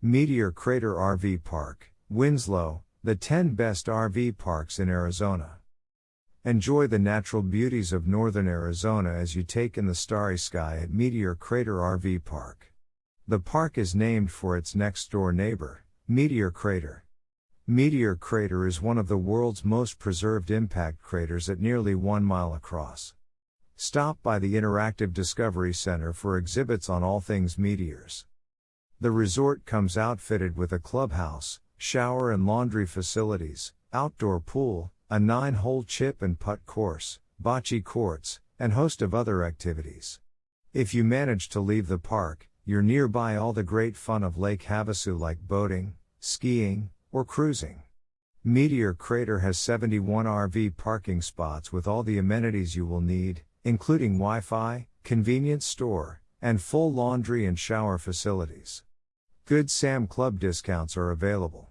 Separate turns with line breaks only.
Meteor Crater RV Park, Winslow, the 10 best RV parks in Arizona. Enjoy the natural beauties of northern Arizona as you take in the starry sky at Meteor Crater RV Park. The park is named for its next-door neighbor, Meteor Crater. Meteor Crater is one of the world's most preserved impact craters at nearly 1 mile across. Stop by the Interactive Discovery Center for exhibits on all things meteors. The resort comes outfitted with a clubhouse, shower and laundry facilities, outdoor pool, a 9-hole chip and putt course, bocce courts, and host of other activities. If you manage to leave the park, you're nearby all the great fun of Lake Havasu like boating, skiing, or cruising. Meteor Crater has 71 RV parking spots with all the amenities you will need, including Wi-Fi, convenience store, and full laundry and shower facilities. Good Sam Club discounts are available.